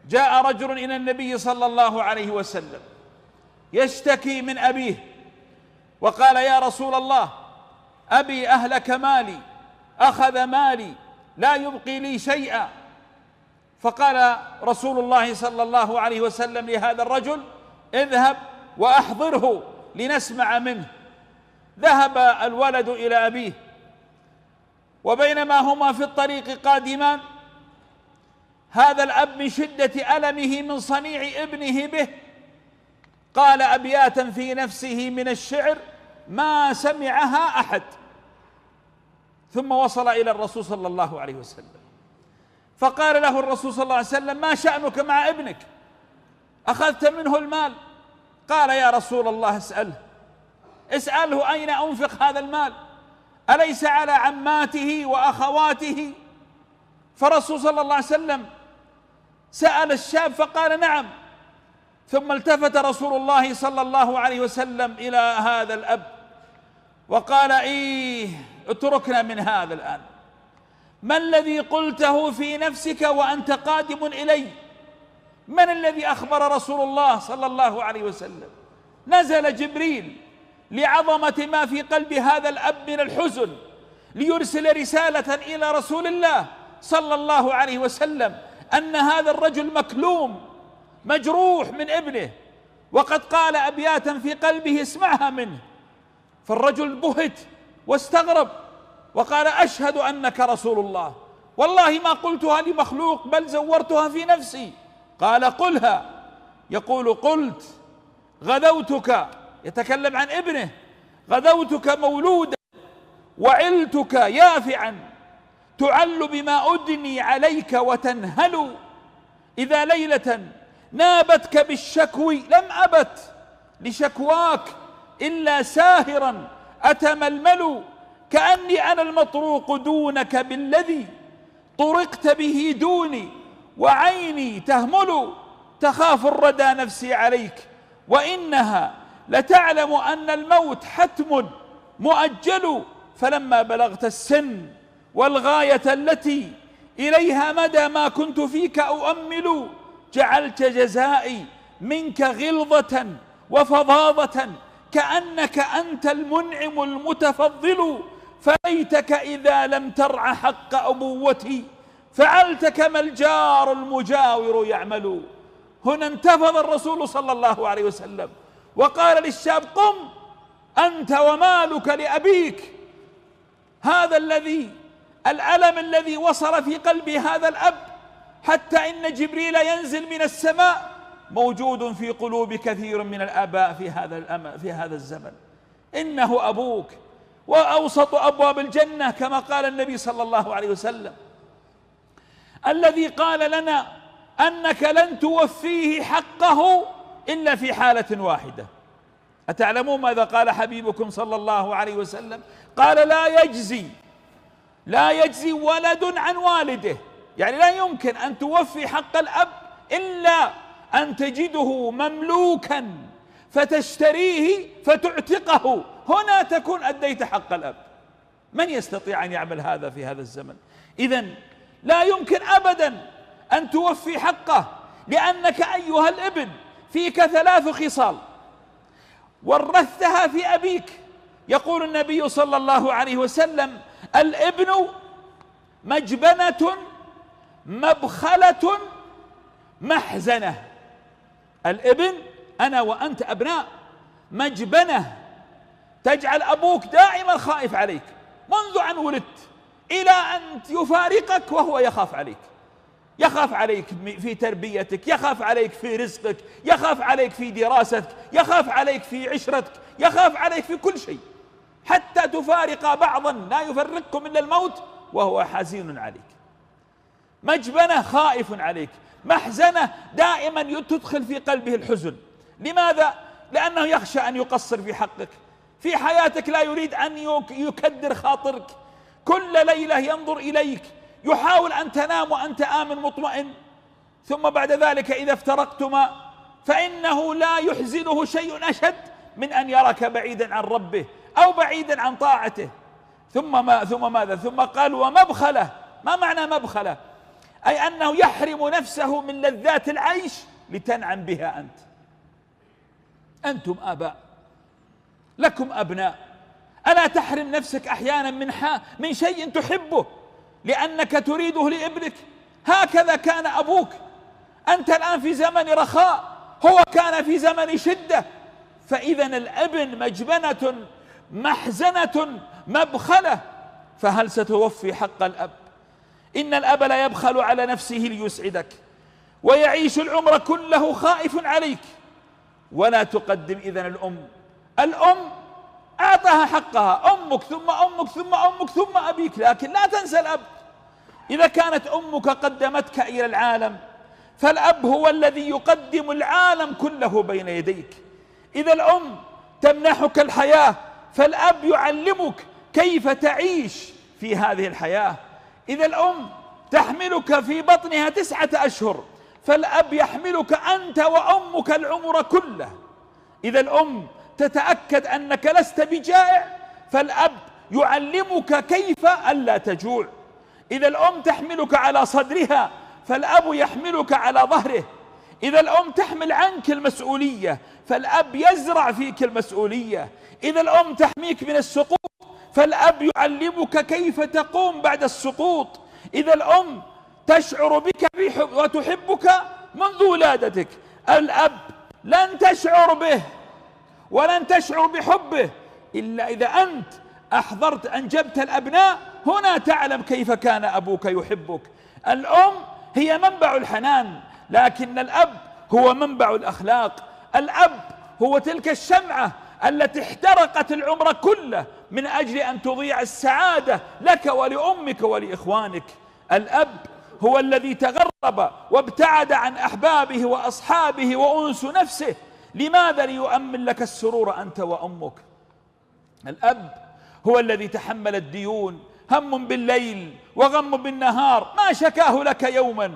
جاء رجل إلى النبي صلى الله عليه وسلم يشتكي من أبيه، وقال: يا رسول الله، أبي أهلك مالي، أخذ مالي، لا يبقي لي شيئا. فقال رسول الله صلى الله عليه وسلم لهذا الرجل: اذهب وأحضره لنسمع منه. ذهب الولد إلى أبيه، وبينما هما في الطريق قادمان، هذا الأب من شدة ألمه من صنيع ابنه به قال أبياتا في نفسه من الشعر ما سمعها أحد. ثم وصل إلى الرسول صلى الله عليه وسلم، فقال له الرسول صلى الله عليه وسلم: ما شأنك مع ابنك؟ أخذت منه المال. قال: يا رسول الله، اسأله أين أنفق هذا المال؟ أليس على عماته وأخواته؟ فالرسول صلى الله عليه وسلم سأل الشاب فقال: نعم. ثم التفت رسول الله صلى الله عليه وسلم إلى هذا الأب وقال: اتركنا من هذا الآن. ما الذي قلته في نفسك وأنت قادم إلي؟ من الذي أخبر رسول الله صلى الله عليه وسلم؟ نزل جبريل لعظمة ما في قلب هذا الأب من الحزن ليرسل رسالة إلى رسول الله صلى الله عليه وسلم أن هذا الرجل مكلوم مجروح من ابنه، وقد قال أبياتا في قلبه اسمعها منه. فالرجل بهت واستغرب وقال: أشهد أنك رسول الله، والله ما قلتها لمخلوق بل زورتها في نفسي. قال: قلها. يقول: قلت غدوتك، يتكلم عن ابنه، غدوتك مولودا وعلتك يافعا، تعل بما أدني عليك وتنهل، إذا ليلة نابتك بالشكو لم أبت لشكواك إلا ساهرا أتململ، كأني أنا المطروق دونك بالذي طرقت به دوني، وعيني تهمل، تخاف الردى نفسي عليك، وإنها لتعلم أن الموت حتم مؤجل، فلما بلغت السن والغاية التي إليها مدى ما كنت فيك أؤمل، جعلت جزائي منك غلظة وفظاظة، كأنك أنت المنعم المتفضل، فليتك إذا لم ترع حق أبوتي فعلت كما الجار المجاور يعمل. هنا انتفض الرسول صلى الله عليه وسلم وقال للشاب: قم أنت ومالك لأبيك. هذا الألم الذي وصل في قلب هذا الأب حتى إن جبريل ينزل من السماء موجود في قلوب كثير من الآباء في هذا الزمن. إنه أبوك وأوسط أبواب الجنة كما قال النبي صلى الله عليه وسلم، الذي قال لنا أنك لن توفيه حقه إلا في حالة واحدة. أتعلمون ماذا قال حبيبكم صلى الله عليه وسلم؟ قال: لا يجزي ولد عن والده، يعني لا يمكن أن توفي حق الأب إلا أن تجده مملوكا فتشتريه فتعتقه، هنا تكون أديت حق الأب. من يستطيع أن يعمل هذا في هذا الزمن؟ إذن لا يمكن أبدا أن توفي حقه، لأنك أيها الابن فيك 3 خصال ورثتها في أبيك. يقول النبي صلى الله عليه وسلم: الابن مجبنة مبخلة محزنة. الابن، أنا وأنت أبناء، مجبنة تجعل أبوك دائما خائف عليك منذ أن ولدت إلى أن يفارقك وهو يخاف عليك، يخاف عليك في تربيتك، يخاف عليك في رزقك، يخاف عليك في دراستك، يخاف عليك في عشرتك، يخاف عليك في كل شيء، حتى تفارق بعضا لا يفرقكم إلا الموت وهو حزين عليك. مجبنة خائف عليك، محزنة دائما تدخل في قلبه الحزن. لماذا؟ لأنه يخشى أن يقصر في حقك في حياتك، لا يريد أن يكدر خاطرك، كل ليلة ينظر إليك، يحاول أن تنام وأنت آمن مطمئن، ثم بعد ذلك إذا افترقتما فإنه لا يحزنه شيء أشد من أن يراك بعيدا عن ربه أو بعيدا عن طاعته. ثم ماذا؟ ثم قال: ومبخلة. ما معنى مبخلة؟ أي أنه يحرم نفسه من لذات العيش لتنعم بها أنت. أنتم آباء، لكم أبناء، ألا تحرم نفسك أحيانا من شيء تحبه لأنك تريده لابنك؟ هكذا كان أبوك. أنت الآن في زمن رخاء، هو كان في زمن شدة. فإذا الابن مجبنة محزنة مبخلة، فهل ستوفي حق الأب؟ إن الأب لا يبخل على نفسه ليسعدك، ويعيش العمر كله خائف عليك. ولا تقدم إذن الأم أعطاها حقها، أمك ثم أمك ثم أمك ثم أبيك، لكن لا تنسى الأب. إذا كانت أمك قدمتك إلى العالم، فالأب هو الذي يقدم العالم كله بين يديك. إذا الأم تمنحك الحياة، فالأب يعلمك كيف تعيش في هذه الحياة. إذا الأم تحملك في بطنها 9 أشهر، فالأب يحملك أنت وأمك العمر كله. إذا الأم تتأكد أنك لست بجائع، فالأب يعلمك كيف ألا تجوع. إذا الأم تحملك على صدرها، فالأب يحملك على ظهره. إذا الأم تحمل عنك المسؤولية، فالأب يزرع فيك المسؤولية. إذا الأم تحميك من السقوط، فالأب يعلمك كيف تقوم بعد السقوط. إذا الأم تشعر بك وتحبك منذ ولادتك، الأب لن تشعر به ولن تشعر بحبه إلا إذا أنت أحضرت أنجبت الأبناء، هنا تعلم كيف كان أبوك يحبك. الأم هي منبع الحنان، لكن الأب هو منبع الأخلاق. الأب هو تلك الشمعة التي احترقت العمر كله من أجل أن تضيع السعادة لك ولأمك ولإخوانك. الأب هو الذي تغرب وابتعد عن أحبابه وأصحابه وأنس نفسه، لماذا؟ ليؤمن لك السرور أنت وأمك. الأب هو الذي تحمل الديون، هم بالليل وغم بالنهار، ما شكاه لك يوما،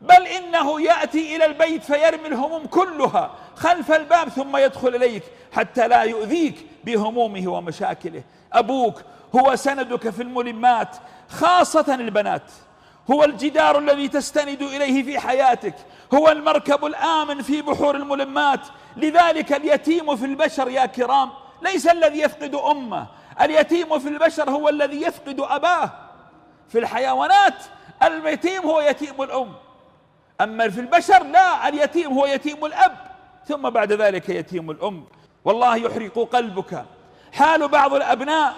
بل إنه يأتي إلى البيت فيرمي الهموم كلها خلف الباب ثم يدخل إليك حتى لا يؤذيك بهمومه ومشاكله. أبوك هو سندك في الملمات، خاصة البنات، هو الجدار الذي تستند إليه في حياتك، هو المركب الآمن في بحور الملمات. لذلك اليتيم في البشر يا كرام ليس الذي يفقد أمه، اليتيم في البشر هو الذي يفقد أباه. في الحيوانات اليتيم هو يتيم الأم، أما في البشر لا، اليتيم هو يتيم الأب، ثم بعد ذلك يتيم الأم. والله يحرق قلبك حال بعض الأبناء،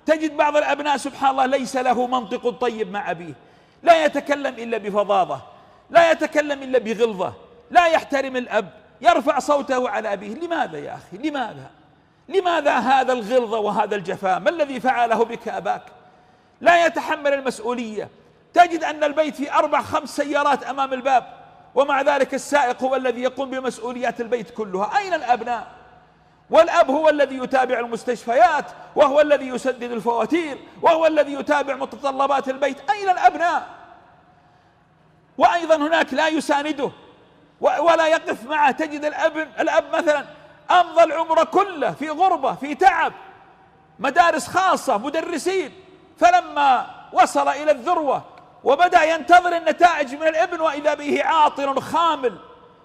تجد بعض الأبناء سبحان الله ليس له منطق طيب مع أبيه، لا يتكلم إلا بفظاظة، لا يتكلم إلا بغلظة، لا يحترم الأب، يرفع صوته على أبيه. لماذا يا أخي؟ لماذا هذا الغلظة وهذا الجفاء؟ ما الذي فعله بك أباك؟ لا يتحمل المسؤولية. تجد أن البيت فيه 4-5 سيارات أمام الباب، ومع ذلك السائق هو الذي يقوم بمسؤوليات البيت كلها. أين الأبناء؟ والأب هو الذي يتابع المستشفيات، وهو الذي يسدد الفواتير، وهو الذي يتابع متطلبات البيت. أين الأبناء؟ وأيضا هناك لا يسانده ولا يقف معه. تجد الأب مثلا أمضى العمر كله في غربة، في تعب، مدارس خاصة، مدرسين، فلما وصل إلى الذروة وبدأ ينتظر النتائج من الابن، وإذا به عاطل خامل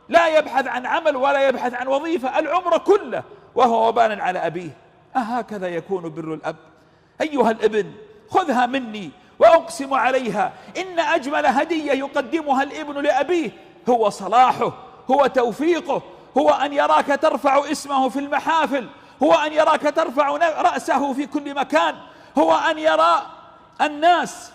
لا يبحث عن عمل ولا يبحث عن وظيفة العمر كله وهو وبال على أبيه. أهكذا يكون بر الأب؟ أيها الابن خذها مني وأقسم عليها إن أجمل هدية يقدمها الابن لأبيه هو صلاحه، هو توفيقه، هو أن يراك ترفع اسمه في المحافل، هو أن يراك ترفع رأسه في كل مكان، هو أن يرى الناس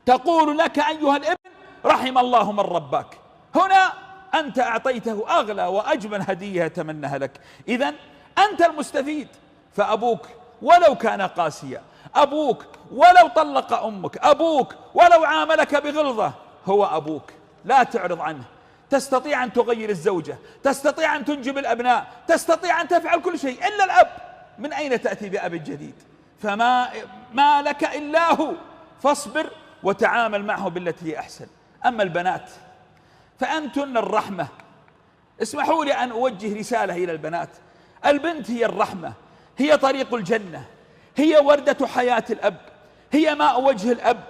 تقول لك أيها الابن رحم الله من رباك. هنا أنت أعطيته أغلى وأجمل هدية يتمنها لك. إذن أنت المستفيد. فأبوك ولو كان قاسيا، أبوك ولو طلق أمك، أبوك ولو عاملك بغلظة، هو أبوك، لا تعرض عنه. تستطيع أن تغير الزوجة، تستطيع أن تنجب الأبناء، تستطيع أن تفعل كل شيء إلا الأب. من أين تأتي بأب جديد؟ فما لك إلا هو، فاصبر وتعامل معه بالتي هي أحسن. أما البنات فأنتن الرحمة. اسمحوا لي أن أوجه رسالة إلى البنات. البنت هي الرحمة، هي طريق الجنة، هي وردة حياة الأب، هي ماء وجه الأب.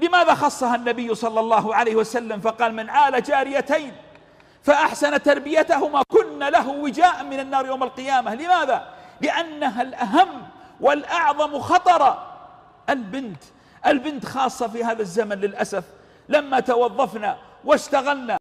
لماذا خصها النبي صلى الله عليه وسلم فقال من عال جاريتين فأحسن تربيتهما كن له وجاء من النار يوم القيامة؟ لماذا؟ لأنها الأهم والأعظم خطرا. البنت خاصة في هذا الزمن للأسف، لما توظفنا واشتغلنا